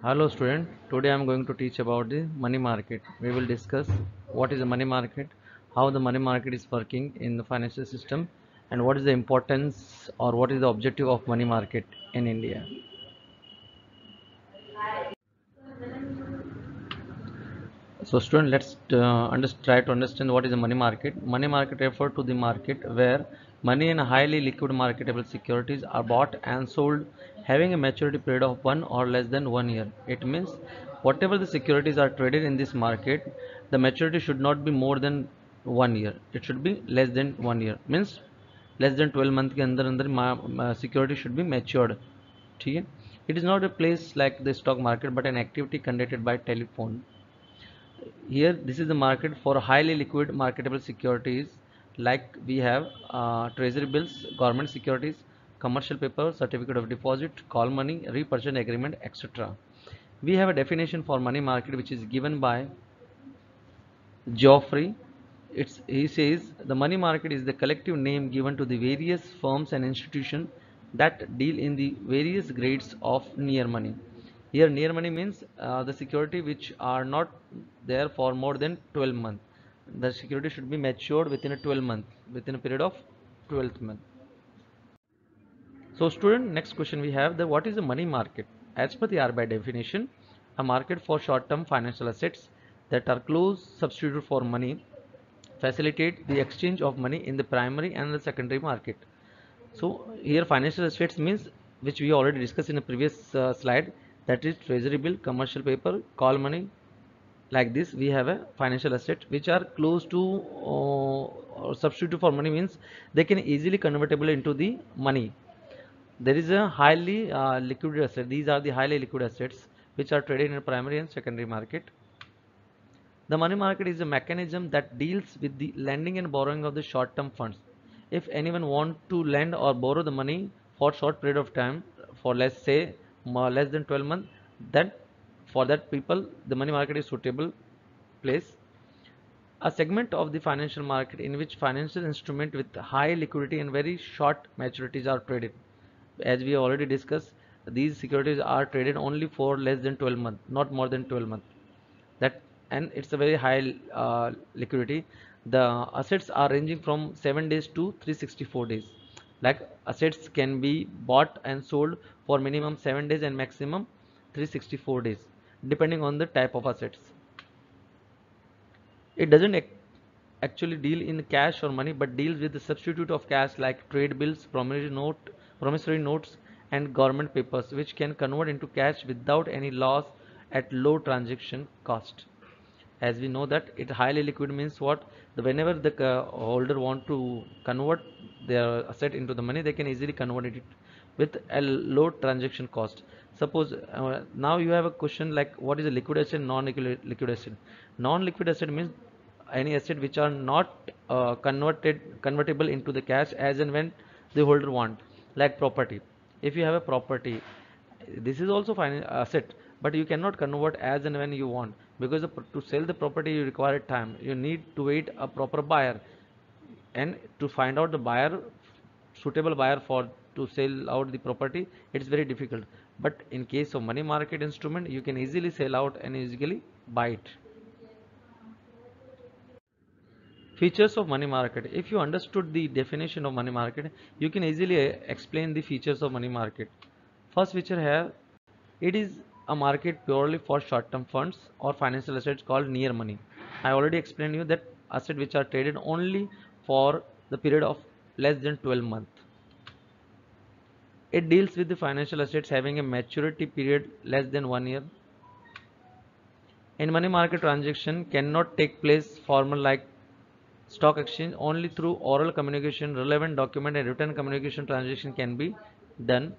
Hello student, today I am going to teach about the money market. We will discuss what is the money market, how the money market is working in the financial system, and what is the importance or what is the objective of money market in India. So student, let's try to understand what is the money market. Money market refers to the market where money and highly liquid marketable securities are bought and sold having a maturity period of 1 or less than 1 year. It means whatever the securities are traded in this market, the maturity should not be more than 1 year. It should be less than 1 year. Means less than 12 month के अंदर security should be matured. ठीक है? It is not a place like the stock market but an activity conducted by telephone. Here this is the market for highly liquid marketable securities, like we have treasury bills, government securities, commercial paper, certificate of deposit, call money, repurchase agreement, etc. We have a definition for money market which is given by Geoffrey. He says the money market is the collective name given to the various firms and institutions that deal in the various grades of near money. Here near money means the security which are not there for more than 12 months. The security should be matured within a 12 month, within a period of 12th month. So student, next question we have the what is the money market? As per the RBI definition, a market for short-term financial assets that are close substitute for money facilitate the exchange of money in the primary and the secondary market. So here financial assets means, which we already discussed in the previous slide, that is treasury bill, commercial paper, call money. Like this we have a financial asset which are close to or substitute for money, means they can easily convertible into the money. There is a highly liquid asset. These are the highly liquid assets which are traded in the primary and secondary market. The money market is a mechanism that deals with the lending and borrowing of the short-term funds. If anyone want to lend or borrow the money for short period of time, for let's say less than 12 months, then for that people the money market is suitable place. A segment of the financial market in which financial instruments with high liquidity and very short maturities are traded. As we already discussed, these securities are traded only for less than 12 months, not more than 12 months. That, and it's a very high liquidity. The assets are ranging from 7 days to 364 days. Like assets can be bought and sold for minimum 7 days and maximum 364 days, depending on the type of assets. It doesn't actually deal in cash or money, but deals with the substitute of cash like trade bills, promissory notes, and government papers, which can convert into cash without any loss at low transaction cost. As we know that it highly liquid means what, whenever the holder want to convert their asset into the money, they can easily convert it with a low transaction cost. Suppose now you have a question like what is a liquid asset, non-liquid asset. Non-liquid asset means any asset which are not convertible into the cash as and when the holder want, like property. If you have a property, this is also fine asset, but you cannot convert as and when you want, because to sell the property you require time. You need to wait a proper buyer, and to find out the buyer, suitable buyer for to sell out the property, it's very difficult. But in case of money market instrument, you can easily sell out and easily buy it. Features of money market. If you understood the definition of money market, you can easily explain the features of money market. First feature here, it is a market purely for short-term funds or financial assets called near money. I already explained you that assets which are traded only for the period of less than 12 months. It deals with the financial assets having a maturity period less than 1 year. In money market, transaction cannot take place formal like stock exchange. Only through oral communication, relevant document, and written communication transaction can be done.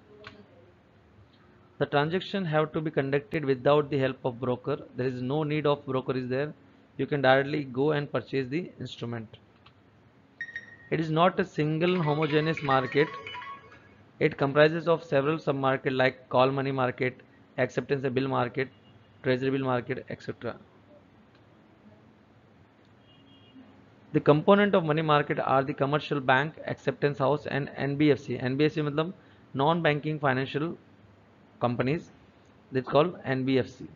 The transaction have to be conducted without the help of broker. There is no need of broker is there. You can directly go and purchase the instrument. It is not a single homogeneous market. It comprises of several sub-market like call money market, acceptance bill market, treasury bill market, etc. The component of money market are the commercial bank, acceptance house, and NBFC. NBFC means non-banking financial companies. That's called NBFC.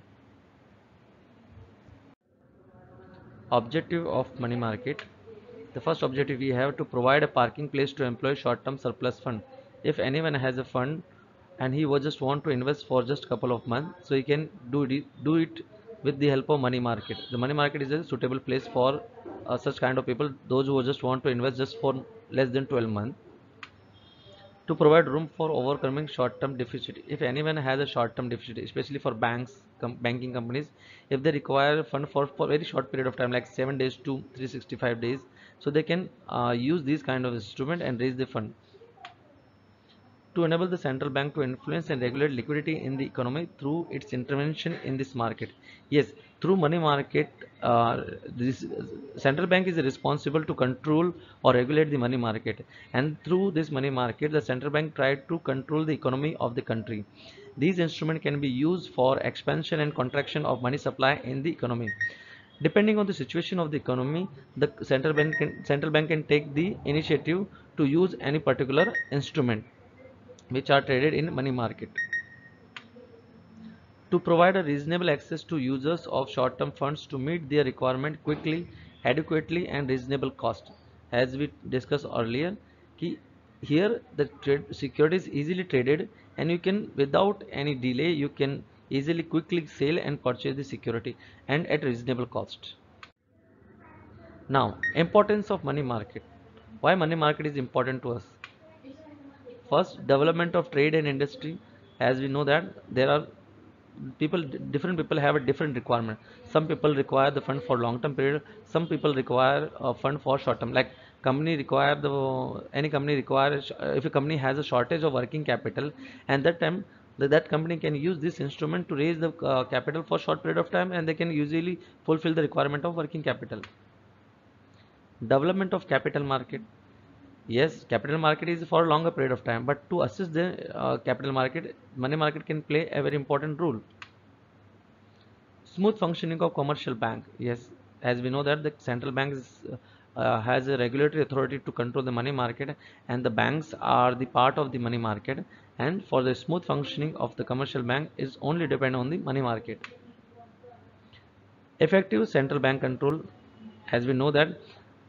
Objective of money market. The first objective we have to provide a parking place to employ short-term surplus fund. If anyone has a fund and he would just want to invest for just a couple of months, so he can do it with the help of money market. The money market is a suitable place for such kind of people, those who just want to invest just for less than 12 months, to provide room for overcoming short-term deficit. If anyone has a short-term deficit, especially for banks, banking companies, if they require fund for very short period of time, like 7 days to 365 days, so they can use these kind of instrument and raise the fund. To enable the central bank to influence and regulate liquidity in the economy through its intervention in this market. Yes, through money market, this central bank is responsible to control or regulate the money market, and through this money market, the central bank tried to control the economy of the country. These instruments can be used for expansion and contraction of money supply in the economy. Depending on the situation of the economy, the central bank can take the initiative to use any particular instrument which are traded in money market. To provide a reasonable access to users of short-term funds to meet their requirement quickly, adequately and reasonable cost. As we discussed earlier, here the security is easily traded, and you can, without any delay, you can easily quickly sell and purchase the security and at reasonable cost. Now, importance of money market. Why money market is important to us? First, development of trade and industry. As we know that there are different people have a different requirement. Some people require the fund for long term period, some people require a fund for short term. Like company require the any company requires, if a company has a shortage of working capital, and that time that company can use this instrument to raise the capital for short period of time, and they can usually fulfill the requirement of working capital. Development of capital market. Yes, capital market is for a longer period of time, but to assist the capital market, money market can play a very important role. Smooth functioning of commercial bank. Yes, as we know that the central bank has a regulatory authority to control the money market, and the banks are the part of the money market. And for the smooth functioning of the commercial bank is only depend on the money market. Effective central bank control. As we know that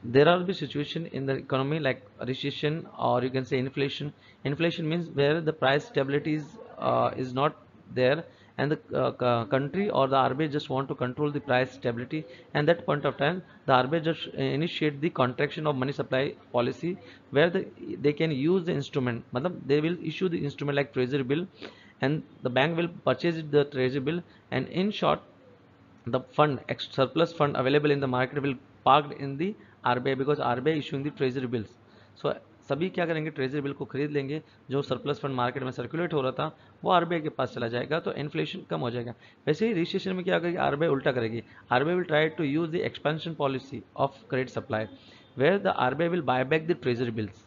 there are be situation in the economy like recession, or you can say inflation. Inflation means where the price stability is not there, and the country or the RBI just want to control the price stability, and that point of time the RBI just initiate the contraction of money supply policy, where they can use the instrument, they will issue the instrument like treasury bill, and the bank will purchase the treasury bill, and in short, the fund surplus fund available in the market will parked in the RBI, because RBI issuing the treasury bills. So सभी क्या करेंगे, treasury bill को खरीद लेंगे, जो surplus fund market में circulate हो रहा था वो आरबीआई के पास चला जाएगा, तो इन्फ्लेशन कम हो जाएगा. वैसे ही रिसेशन में क्या करेगी, आरबीआई उल्टा करेगी. RBI will try to use the expansion policy of credit supply, where the RBI will buy back the treasury bills.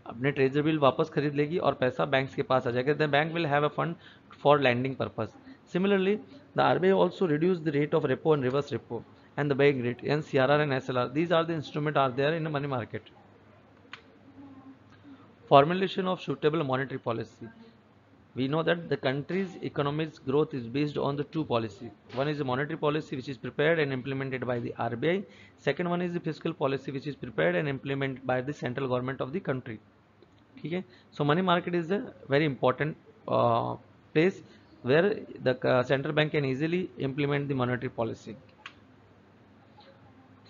अपने ट्रेजरी बिल वापस खरीद लेगी और पैसा बैंक्स के पास आ जाएगा. The bank will have a fund for lending purpose. Similarly, the RBI also reduced the rate of repo and reverse repo, and the bank rate and CRR and SLR. These are the instruments are there in the money market. Formulation of suitable monetary policy. We know that the country's economy's growth is based on the two policy. One is the monetary policy, which is prepared and implemented by the RBI. Second one is the fiscal policy, which is prepared and implemented by the central government of the country. Okay? So money market is a very important place where the central bank can easily implement the monetary policy.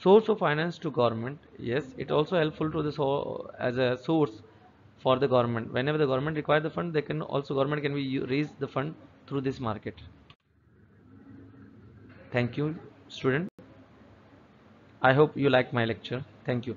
Source of finance to government. Yes, it also helpful to this as a source for the government. Whenever the government require the fund, they can also, government can be raise the fund through this market. Thank you, student. I hope you like my lecture. Thank you.